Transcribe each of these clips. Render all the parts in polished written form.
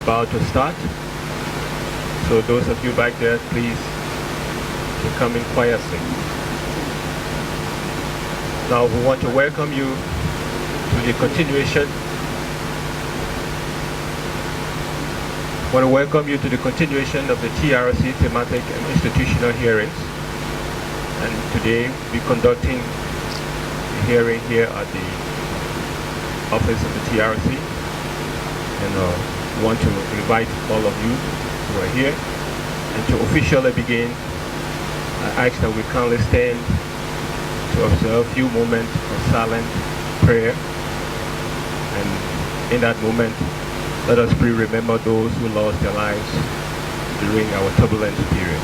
about to start. So those of you back there, please come in quietly. Now we want to welcome you to the continuation. I want to welcome you to the continuation of the TRC thematic and institutional hearings. And today we're conducting a hearing here at the office of the TRC. And want to invite all of you who are here. And to officially begin, I ask that we kindly stand to observe a few moments of silent prayer. And in that moment, let us please remember those who lost their lives during our turbulent period.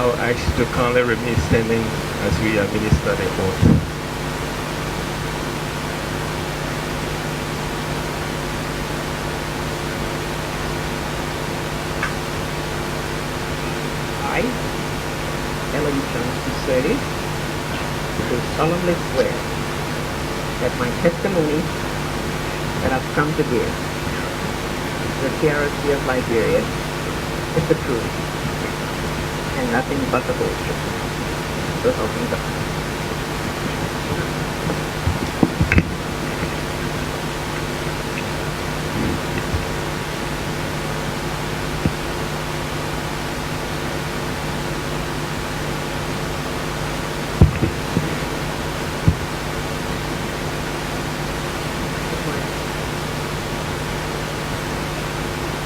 I'll ask you to kindly remain standing as we administer the oath. I, Johnso, do solemnly swear that my testimony that I've come to give to the TRC of Liberia is the truth and nothing but the whole truth. So help me God.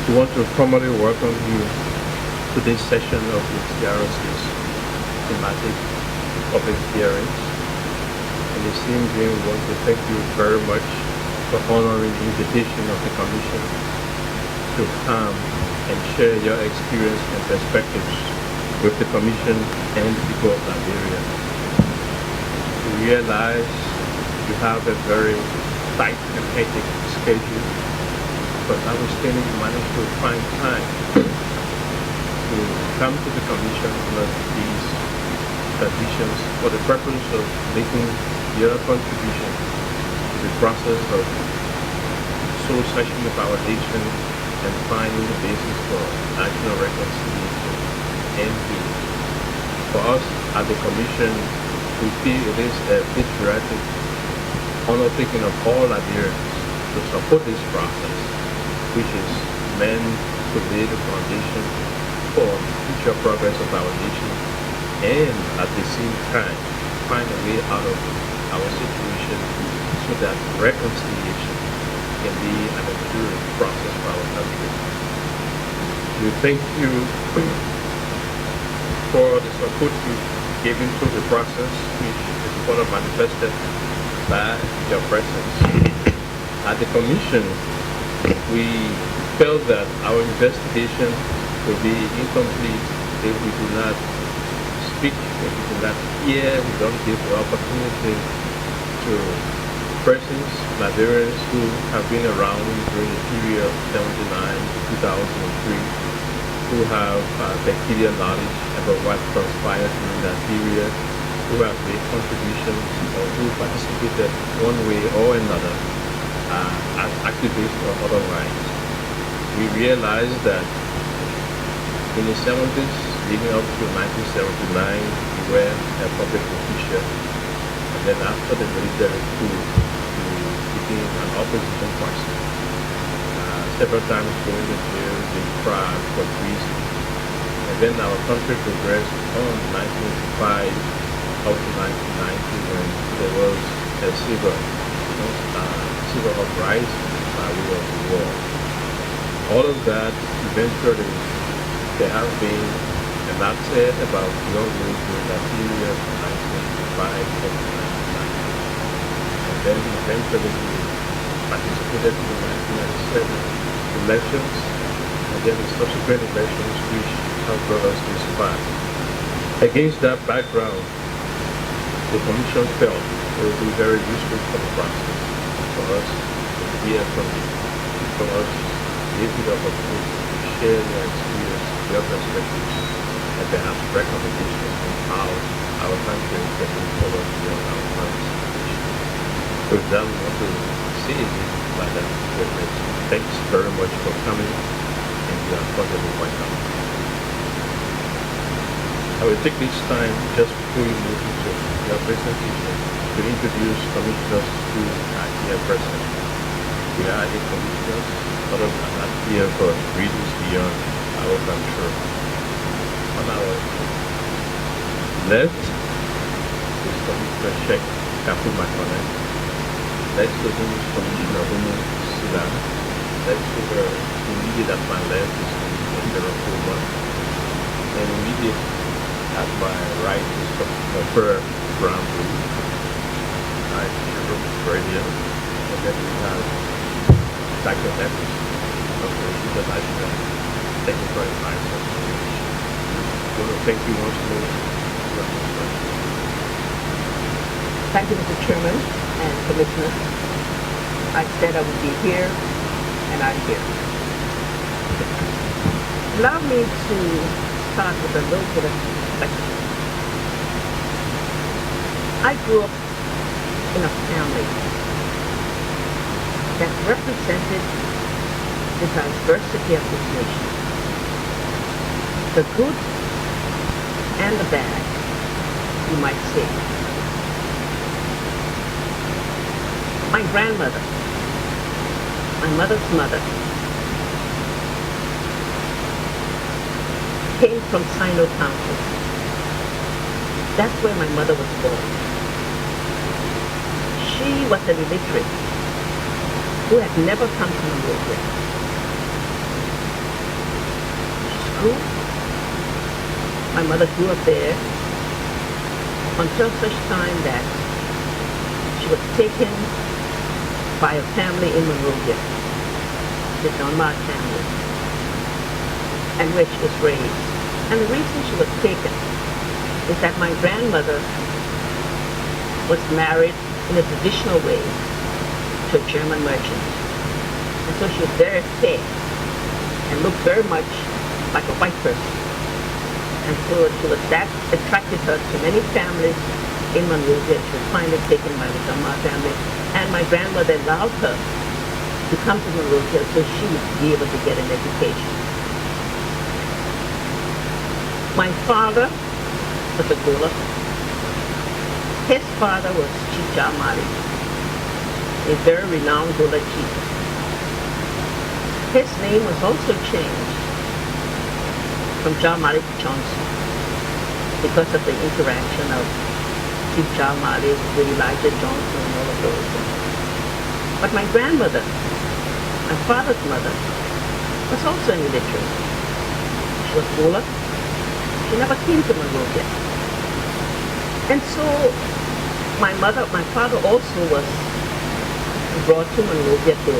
We want to formally welcome you to this session of the TRC's thematic public hearings. In the same vein, we want to thank you very much for honoring the invitation of the Commission to come and share your experience and perspectives with the Commission and the people of Liberia. We realize you have a very tight and hectic schedule, but notwithstanding, you managed to find time to come to the Commission under these conditions for the purpose of making your contribution to the process of soul-searching of our nation and finding the basis for national reconciliation and peace. For us at the Commission, we feel it is a patriotic undertaking of all Liberians to support this process, which is meant to lay the foundation for future progress of our nation, and at the same time find a way out of our situation so that reconciliation can be an enduring process for our country. We thank you for the support you've given to the process, which is further manifested by your presence. At the Commission, we felt that our investigation will be incomplete if we do not speak, if we do not hear, we don't give the opportunity to persons, Liberians who have been around during the period of 79 to 2003, who have peculiar knowledge about what transpired during that period, who have made contributions or who participated one way or another as activists or otherwise. We realized that in the 70s, leading up to 1979, we were a public official, and then after the military coup, we became an opposition party. Several times going to jail, being tried for treason. And then our country progressed on 1985 up to 1990 when there was a civil uprising by way of the war. All of that eventually there have been an upset about young youth during that period from 1985 to 1990. And then eventually we participated in the 1997 elections, and then the subsequent elections which have brought us this far. Against that background, the Commission felt will be very useful for the process, for us to hear from you, for us to give you the opportunity to share your experience, your perspective, and perhaps recommendations on how our country can move forward beyond our current situation. With that, we want to see you by that privilege. Thanks very much for coming, and you are cordially welcome. I will take this time just before you move into your presentation to introduce commissioners who are here present. We are the commissioners, others are not here for reasons beyond our control. On our left is Commissioner Sheikh Kafu Makone. Next to him is Commissioner Humu Sila. Next to her, immediate at my left is Commissioner Gerald Kuma. And immediate at my right is Commissioner Per Brown. I Jerome Radio. And then we have Dr. Nevis of the International Technical Advisor. I want to thank you once more. Thank you, Mr. Chairman and Commissioner. I said I would be here, and I'm here. Allow me to start with a little bit of perspective. I grew up in a family that represented the diversity of this nation. The good and the bad, you might say. My grandmother, my mother's mother, came from Sino Township. That's where my mother was born. She was an illiterate who had never come to Liberia. School. My mother grew up there until such time that she was taken by a family in Monrovia, the Dunbar family, and where she was raised. And the reason she was taken is that my grandmother was married in a traditional way to a German merchant. And so she was very fair and looked very much like a white person. And so that attracted her to many families in Monrovia. She was finally taken by the Dunbar family. And my grandmother allowed her to come to Monrovia so she would be able to get an education. My father was a Gola. His father was Chief Jamali, a very renowned Gola chief. His name was also changed from Jamali to Johnso because of the interaction of Chief Jamali with Elijah Johnso and all of those. But my grandmother, my father's mother, was also an illiterate. She was Gola. She never came to Monrovia. And so my father also was brought to Monrovia to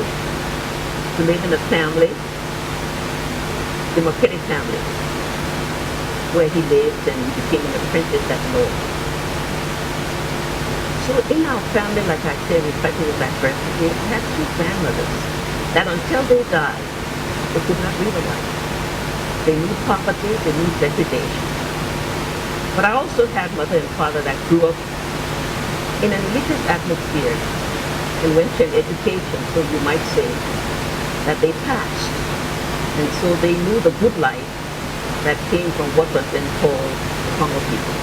live in a family, the Makere family, where he lived and became an apprentice at law. So in our family, like I said, reflecting the diversity, I had two grandmothers that until they died, they could not read or write. They knew poverty, they knew degradation. But I also had mother and father that grew up in an elitist atmosphere and went to an education, so you might say that they passed. And so they knew the good life that came from what was then called the Congo people.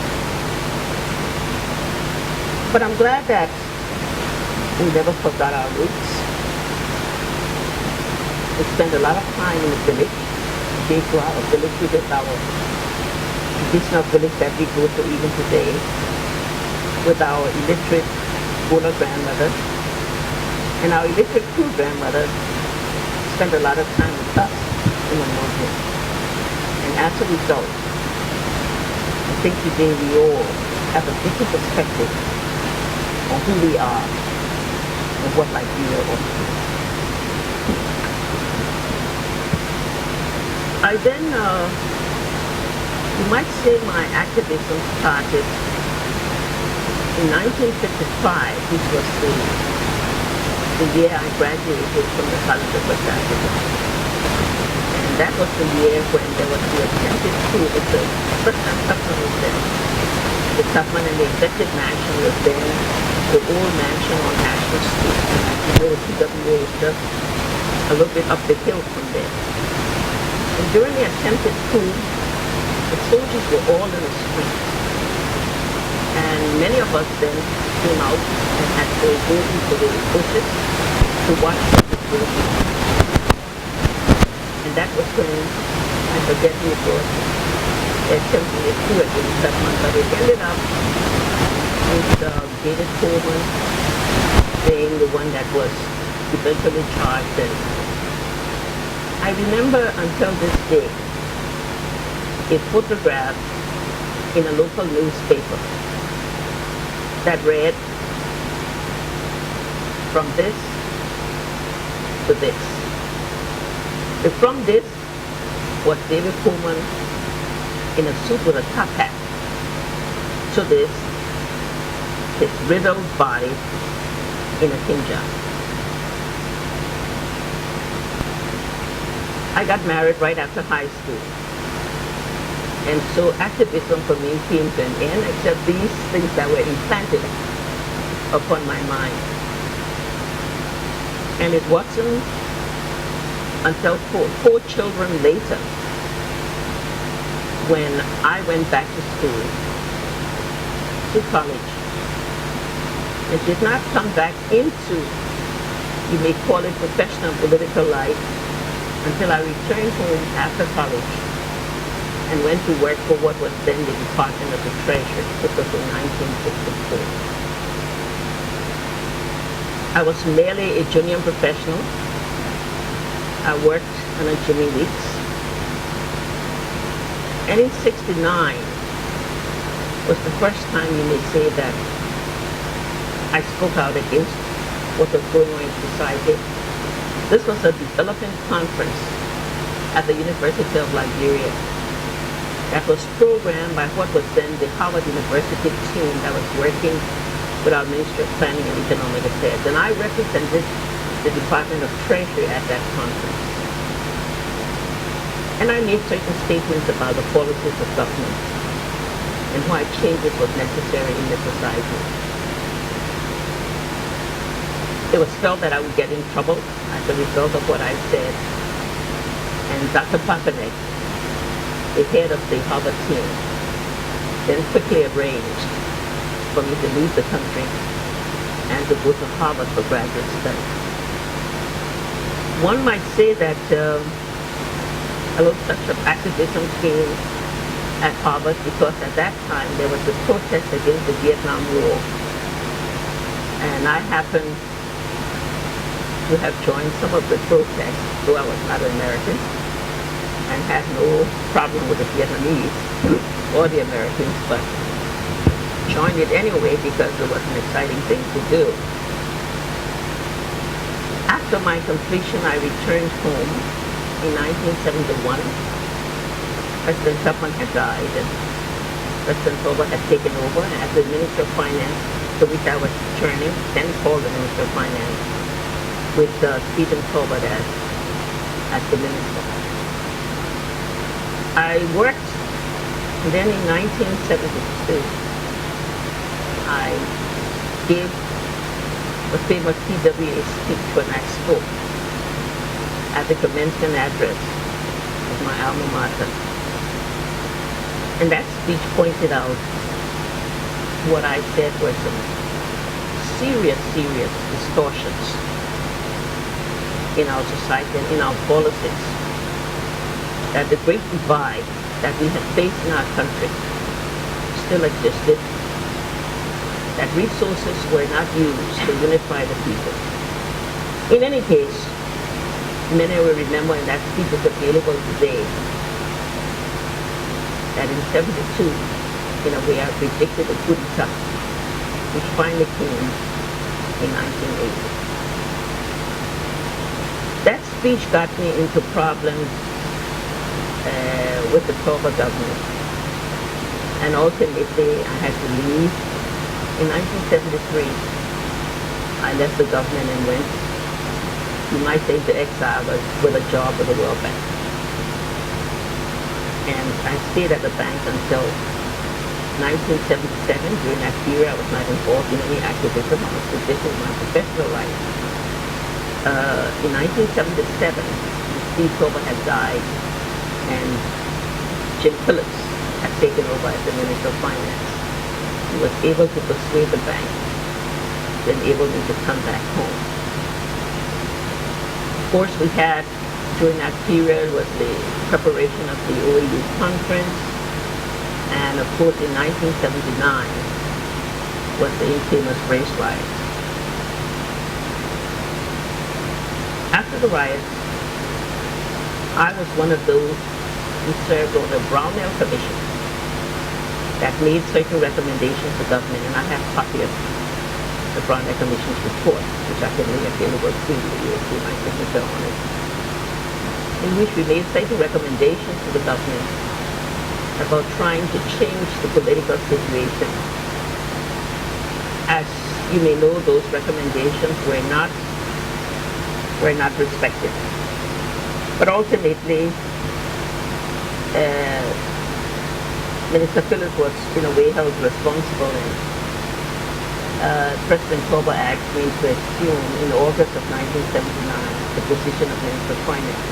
But I'm glad that we never forgot our roots. We spent a lot of time in the village. We go to our village with our traditional village that we go to even today, with our illiterate Gola grandmother. And our illiterate Kru grandmother spent a lot of time with us in the mountain. And as a result, I think today we all have a different perspective on who we are and what life we are on. I then, you might say my activism started In 1955, which was the year I graduated from the College of West Africa, and that was the year when there was the attempted coup with the President Tubman was there. The Tubman and the executive mansion was there, the old mansion on National Street, and you know the PWA is just a little bit up the hill from there. And during the attempted coup, the soldiers were all in the street. And many of us then came out and had to go into the bushes to watch what was going on. And that was when, I forget who it was, they attempted a coup against Tubman, but it ended up with David Coleman being the one that was eventually charged. And I remember until this day a photograph in a local newspaper that read, from this to this. The from this was David Coleman in a suit with a top hat. To this, his riddled body in a Kinja. I got married right after high school. And so activism for me came to an end, except these things that were implanted upon my mind. And it wasn't until four children later, when I went back to school, to college, and did not come back into, you may call it professional political life, until I returned home after college and went to work for what was then the Department of the Treasury. This was in 1964. I was merely a junior professional. I worked on a Jimmy Weeks. And in 69 was the first time you may say that I spoke out against what was going on in society. This was a development conference at the University of Liberia that was programmed by what was then the Harvard University team that was working with our Ministry of Planning and Economic Affairs. And I represented the Department of Treasury at that conference. And I made certain statements about the policies of government and why changes was necessary in the society. It was felt that I would get in trouble as a result of what I said. And Dr. Papanek, the head of the Harvard team, then quickly arranged for me to leave the country and to go to Harvard for graduate study. One might say that a little touch of activism came at Harvard because at that time there was a protest against the Vietnam War. And I happened to have joined some of the protests, though I was not an American, and had no problem with the Vietnamese or the Americans, but joined it anyway because it was an exciting thing to do. After my completion, I returned home in 1971. President Tubman had died, and President Toba had taken over as the Minister of Finance, to which I was returning, then called the Minister of Finance, with Stephen Toba as the minister. I worked, and then in 1972, I gave the famous PWA speech when I spoke at the commencement address of my alma mater. And that speech pointed out what I said were some serious distortions in our society and in our policies. That the great divide that we have faced in our country still existed, that resources were not used to unify the people. In any case, many will remember, and that speech is available today, that in 72, we are predicted a coup d'etat, which finally came in 1980. That speech got me into problems with the Toba government, and ultimately I had to leave In 1973, I left the government and went, you might say, to exile, but with a job with the World Bank. And I stayed at the bank until 1977. During that period, I was not involved in any activism. I was positioned in my professional life. In 1977, Steve Tober had died, and Jim Phillips had taken over as the Minister of Finance. He was able to persuade the bank to enable me to come back home. Of course, we had, during that period, was the preparation of the OAU conference, and of course in 1979 was the infamous race riots. After the riots, I was one of those who served on the Brownell Commission that made certain recommendations to government, and I have a copy of the Brownell Commission's report, which I can make available to you. You'll see my signature on it, in which we made certain recommendations to the government about trying to change the political situation. As you may know, those recommendations were not respected. But ultimately, Minister Phillips was in a way held responsible, and President Tober asked me to assume in August of 1979 the position of Minister of Finance,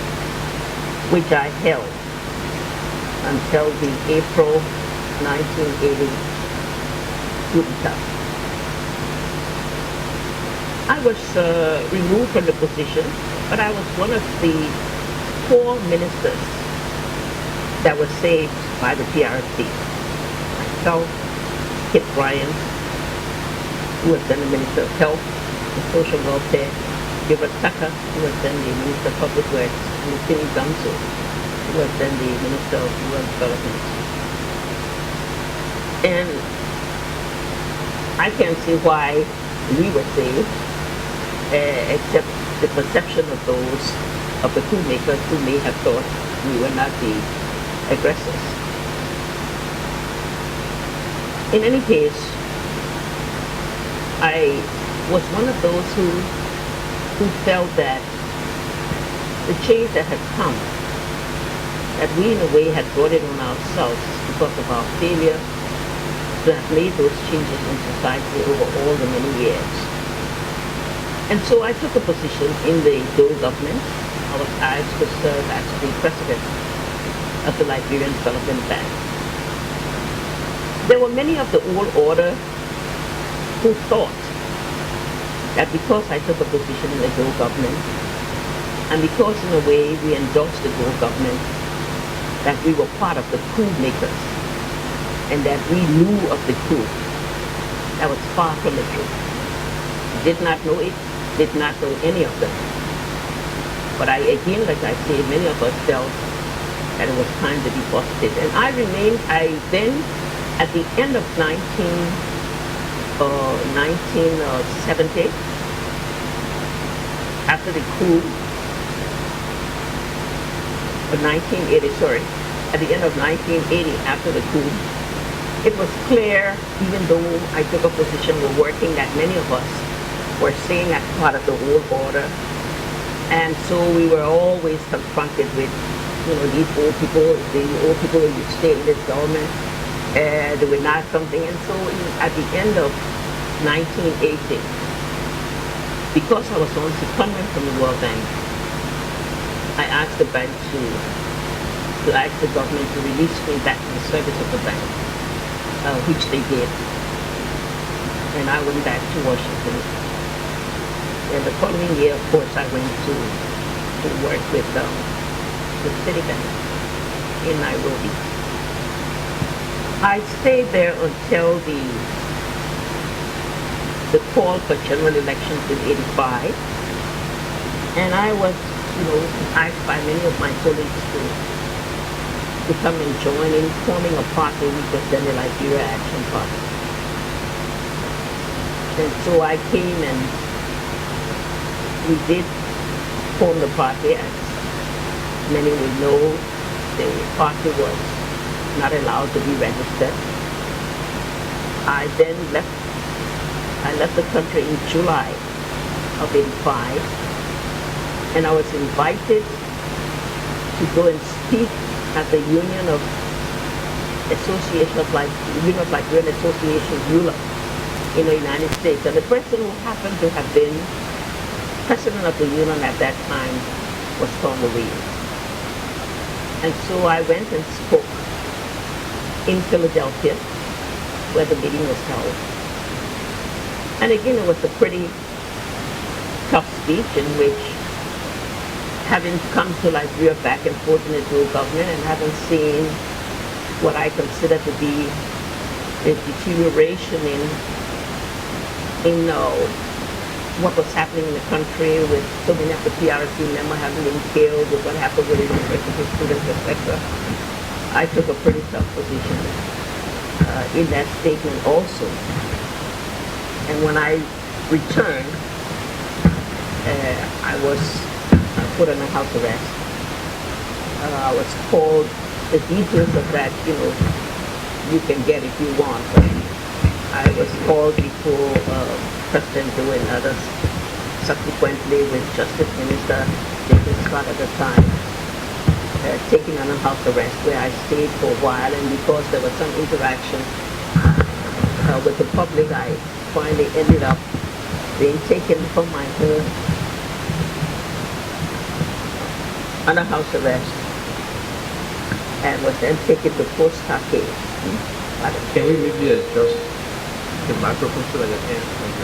which I held until the April 1980 coup d'etat. I was removed from the position, but I was one of the 4 ministers that was saved by the PRC. Myself, Kit Bryan, who was then the Minister of Health and Social Welfare, Gilbert Tucker, who was then the Minister of Public Works, and Johnso, who was then the Minister of Rural Development. And I can't see why we were saved, except the perception of those, of the coup makers who may have thought we were not the aggressors. In any case, I was one of those who felt that the change that had come, that we in a way had brought it on ourselves because of our failure to have made those changes in society over all the many years. And so I took a position in the Dole government. I was asked to serve as the president of the Liberian Development Bank. There were many of the old order who thought that because I took a position in the Dole government, and because in a way we endorsed the Dole government, that we were part of the coup makers, and that we knew of the coup. That was far from the truth. Did not know it, did not know any of them. But again, like I say, many of us felt that it was time to be positive. And I then, at the end of 1970, after the coup, 1980, sorry, at the end of 1980, after the coup, it was clear, even though I took a position, we're working, that many of us were staying as part of the old order. And so we were always confronted with, these old people, the old people who stay in this government, they were not something. And so at the end of 1980, because I was on secondment from the World Bank, I asked the bank to ask the government to release me back to the service of the bank, which they did. And I went back to Washington. And the following year, of course, I went to work with Citibank in Nairobi. I stayed there until the call for general elections in '85, and I was, asked by many of my colleagues to come and join in forming a party, which was then the Liberia Action Party. And so I came and we did form the party. As many will know, the party was not allowed to be registered. I then left I left the country in July of 85, and I was invited to go and speak at the Union of Liberian Association, ULA, in the United States. And the person who happened to have been president of the union at that time was Tom Louise. And so I went and spoke in Philadelphia, where the meeting was held. And again, it was a pretty tough speech in which, having come to Liberia back and forth in the dual government and having seen what I consider to be a deterioration in what was happening in the country, with so many of the PRC members having been killed, with what happened with the university students, etc. I took a pretty tough position in that statement also. And when I returned, I was put on a house arrest. I was called, the details of that, you can get if you want, but I was called before President Joe and others, subsequently with Justice Minister Jacob Scott at the time, taken on a house arrest where I stayed for a while, and because there was some interaction with the public, I finally ended up being taken from my home on a house arrest and was then taken to Fort Stockade. Can we maybe adjust the microphone so that your hands can be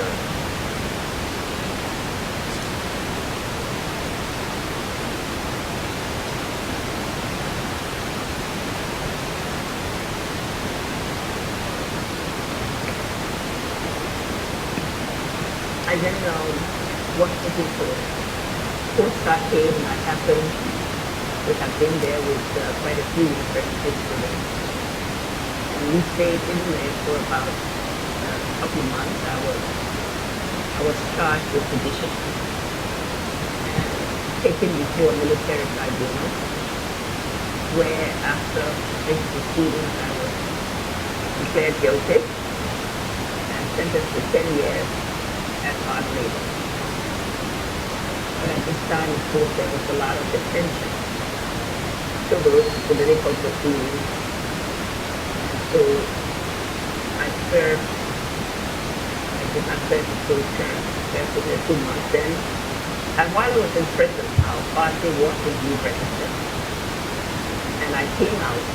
I then was looking for Fort Stockade, and I happened to have been there with quite a few university students. And we stayed in there for about a couple of months. I was charged with sedition and taken before a military tribunal, where after this proceedings I was declared guilty and sentenced to 10 years as hard labor. But at this time, of course, there was a lot of attention to those political proceedings. And so I served, I did not serve the full term, served for the 2 months then. And while I was in prison, our party was indeed registered. And I came out.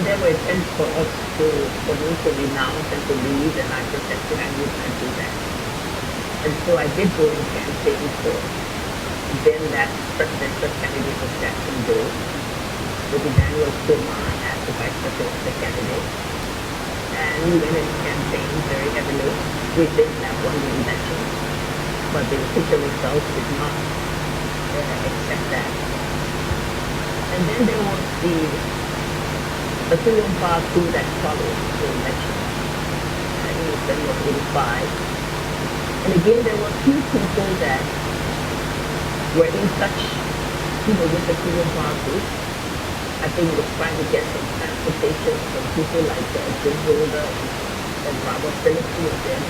There were attempts for me to renounce and to leave, and I protested. I would not do that. And so I did go and campaign for then that presidential candidate was Jackson Dole, with Emmanuel Kumar as the vice presidential candidate. And we went and campaigned very heavily. We did not won the election, but the official results did not accept that. And then there was the triumphal coup that followed the election in December of 85. And again, there were few people that were in touch, with the triumphal coup. I think it was trying to get some transportation from people like Jim Holder and Robert Phillips, who was then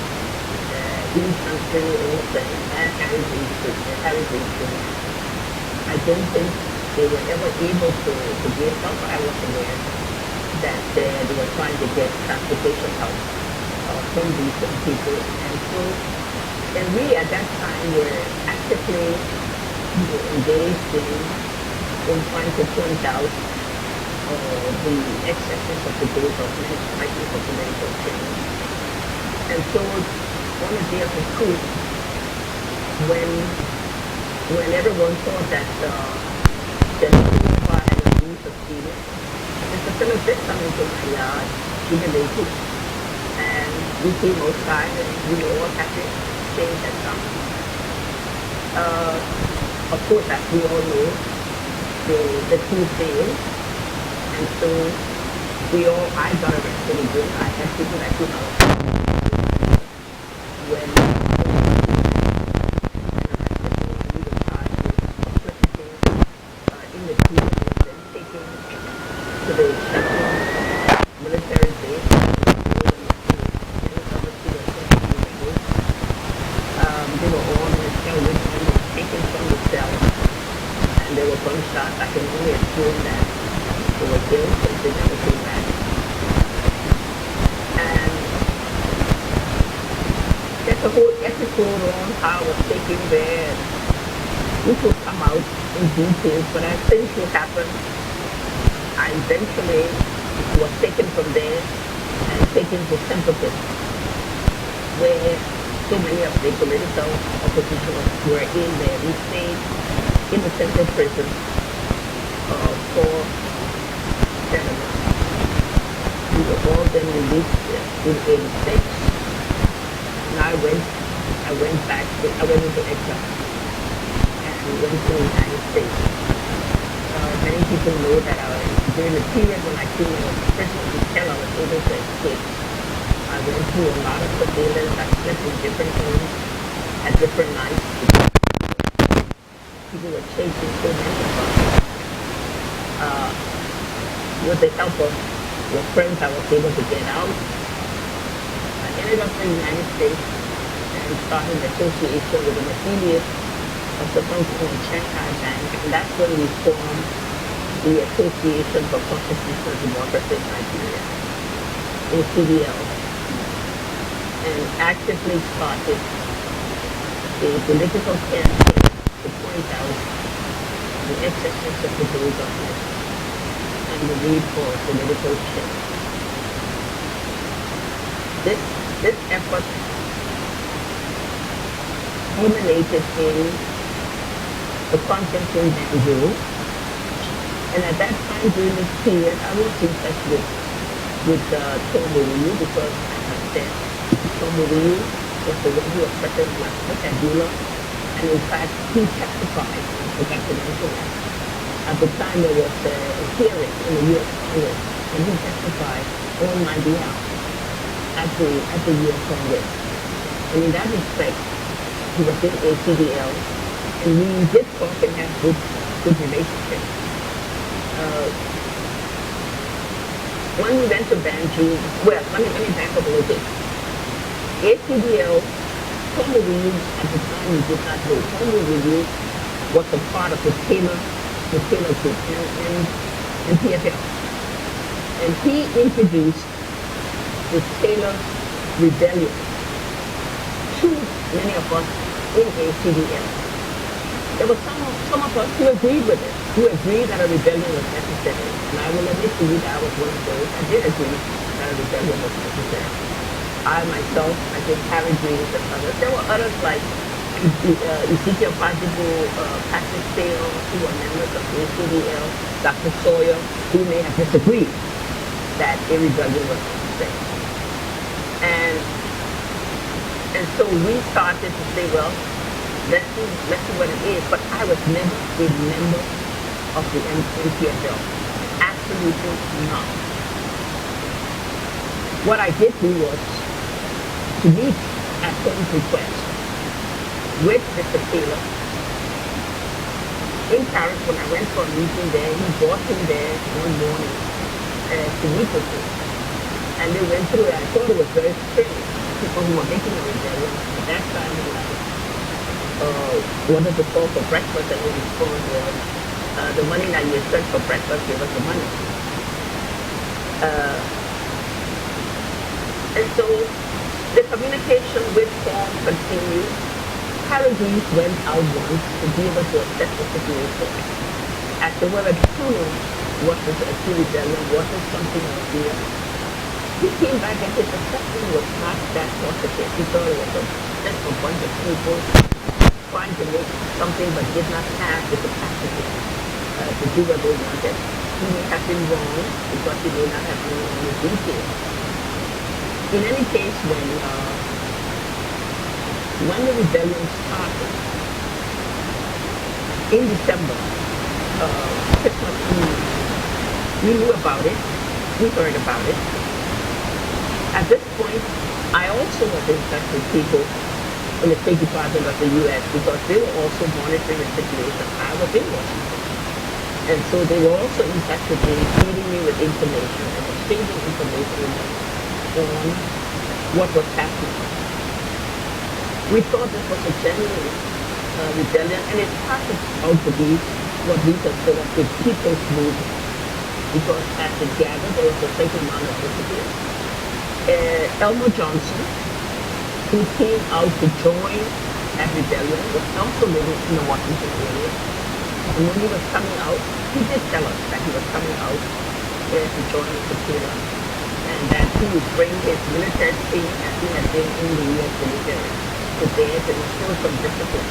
in country, all of them, and Harry Greenfield. I don't think they were ever able to give help. I was aware that they were trying to get transportation help from these people. And we at that time were actively engaged in trying to point out the excesses of the Dole government fighting for political change. And so on the day of the coup, when everyone thought that the Cuba had a new succeeded, Mr. Phillips did come into my yard, jubilated, and we came outside and we were all happy. Change had come. Of course, as we all know, the coup failed, and so I got arrested again. I had people that came out when we were charged with participating in the coup and was then taken to the Sheffield military base. were gunshots. I can only assume that they were killed since they never came back. And there's a whole episode on how I was taken there, which will come out in detail, but as things will happen, I eventually was taken from there and taken to Templeton, where so many of the political oppositioners were in there. We stayed in the central prison for 7 months. We were all then released in '86, and I went into exile and went to the United States. Many people know that during the period when I came out of prison until I was able to escape, I went through a lot of surveillance. I slept in different homes at different nights. People were chasing so many of us. With the help of your friends, I was able to get out. I ended up in the United States and started an association with an affiliate of the Hong Kong and Shanghai Bank, and that's when we formed the Association for Constitutional Democracy in Nigeria, ACDL, and actively started a political campaign to point out the excesses of the Bull government and the need for political change. This effort culminated in the conference in Banjul, and at that time during this period, I was in touch with Tom Muriu, because, as I said, Tom Muriu was the one who was President Abdullah, and in fact, he testified, I forgot to mention that. At the time, there was a hearing in the U.S. Congress, and he testified on my behalf at the U.S. Congress. And in that respect, he was in ACDL, and we did talk and have good relationships. When we went to Banjul, well, let me back up a little bit. ACDL, Tom Muriu, at the time we did not know. Tom Muriu was a part of the Taylor group and PFL. And he introduced the Taylor Rebellion to many of us in ACDL. There were some of us who agreed with it, who agreed that a rebellion was necessary. And I will admit to you that I was one of those. I did agree that a rebellion was necessary. I myself, I think Harry Greaves and others. There were others like Ezekiel Pajibu, Patrick Sale, who were members of ACDL, Dr. Sawyer, who may have disagreed that a rebellion was necessary. And so we started to say, well, let's see what it is. But I was never a member of the MPFL. Absolutely not. What I did do was to meet at Tom's request with Mr. Taylor in Paris. When I went for a meeting there, he brought me there one morning to meet with me. And they went through it. I thought it was very strange. People who were making a rebellion at that time wanted to call for breakfast, and the response was, the money that you spent for breakfast, give us the money. And so the communication with Tom continued. Harry Greaves went out once to be able to assess the situation as to whether truly was this a true rebellion, was it something out there. He came back and his assessment was not that positive. He thought it was just a bunch of people trying to make something but did not have the capacity to do what they wanted. He may have been wrong because he may not have known all the details. In any case, when the rebellion started in December, Christmas Eve, we knew about it, we heard about it. At this point, I also was in touch with people in the State Department of the U.S. because they were also monitoring the situation. I was in Washington. And so they were also in touch with me, feeding me with information and exchanging information on what was happening. We thought this was a genuine rebellion, and it turned out to be what we consider the people's movement. Because as it gathered, there was a certain amount of discipline. Elmer Johnson, who came out to join that rebellion, was also living in the Washington area. And when he was coming out, he did tell us that he was coming out to join the Tequila, and that he would bring his military training as he had been in the U.S. military to there to instill some discipline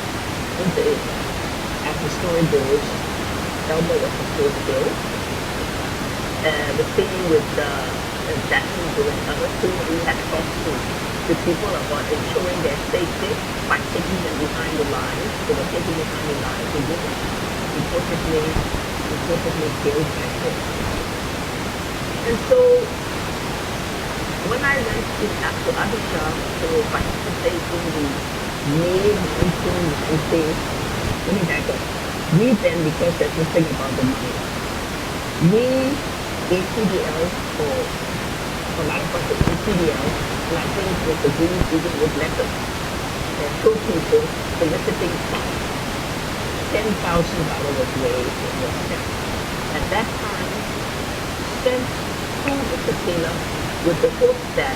into it. As the story goes, Elmer was supposed to go. The thing with Jackson and others who we had talked to people about ensuring their safety by taking them behind the lines. They were taking behind the lines and they reportedly killed by him. And so when I went to Abidjan to participate in the May 1990, let me back up. We then, because there's this thing about the money, we ACDL for a lot of us at ACDL, and I think with the Greens even with letters, and told people soliciting funds. $10,000 was raised and was sent. At that time, sent to the Tequila with the hope that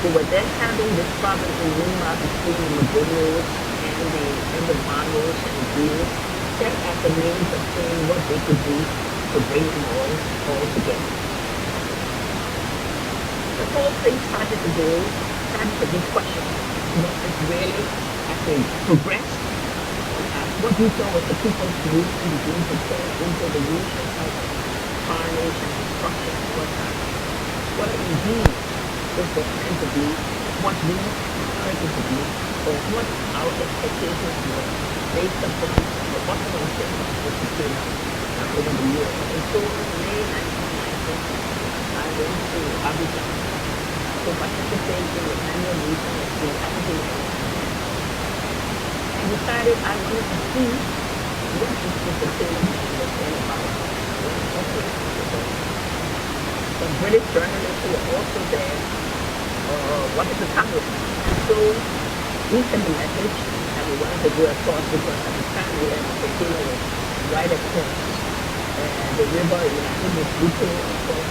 they were then having this problem in Lima between the Maguilos and the Manos and the Greens, set as a means of saying what they could do to bring them all together. The whole thing started to be questioned. Was it really, as they progressed, what we saw was the people's movement beginning to turn into the usual type of carnage and destruction and whatnot. What indeed is was meant to be, what we heard it to be, or what our expectations were based upon the possible things that became over the years. And so in May 1990, I went to Abidjan to participate in the annual meeting of the African Union. I decided I wanted to see what this particular meeting was all about. Some British journalists who were also there wanted to come with me. And so we sent a message that we wanted to do a cross because at the time we had Tequila was right across the river, I think it was Buto across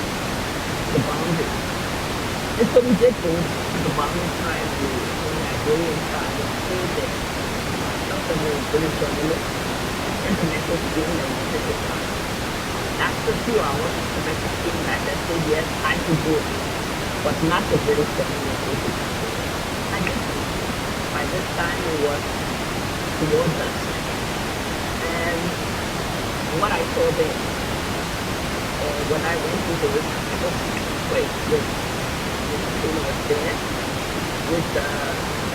the boundary. And so we did go to the boundary side, the Nigerian side, and stayed there. Of the British journalists and the message came and wanted to come. After a few hours, the message came back and said, yes, I could do it, but not the British government would come. I did. By this time, it was towards us. And what I saw there, when I went into this place, with was there, with a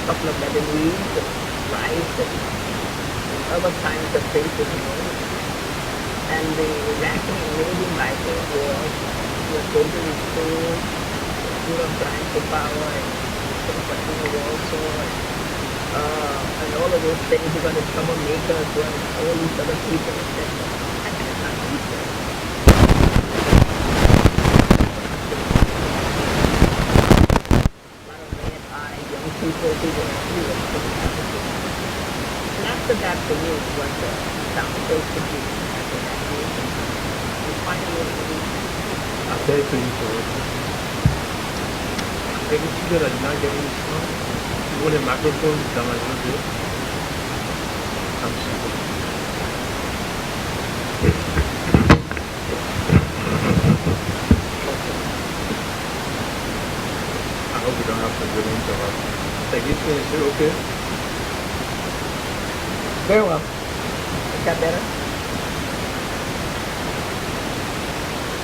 couple of Lebanese and rice and other kinds of things in the morning. And the rationing made in by the war was going to restore trying to power and something also and all of those things. You got the troublemakers and all these other people, etc. I did not read them. A lot of red-eyed young people who were and after that, for me, it was a downhill to do after that meeting. And finally, After I finished the work, I can see that I'm not getting the sound. You want a microphone down a little bit? I'm sorry. I hope we don't have to really interrupt. Like, is it okay? very well. Is that better?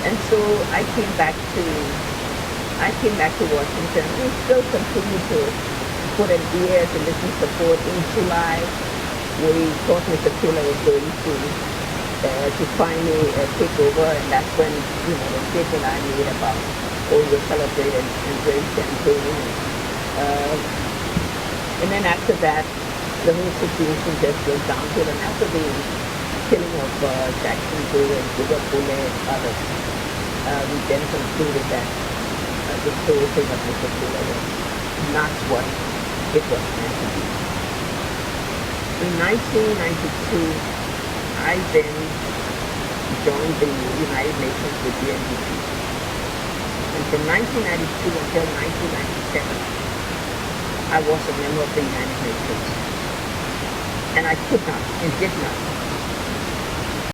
And so I came back to Washington. We still continue to put an ear to listen support. In July, we thought Mr. Taylor was going to finally take over, and that's when the statement I made about we celebrate and drink champagne. And then after that, the whole situation just went downhill. And after the killing of Jackson and Sugar Pule and others, we then concluded that the whole thing of Mr. Taylor was not what it was meant to be. In 1992, I I then joined the United Nations with UNDP. And from 1992 until 1997, I was a member of the United Nations. And I could not and did not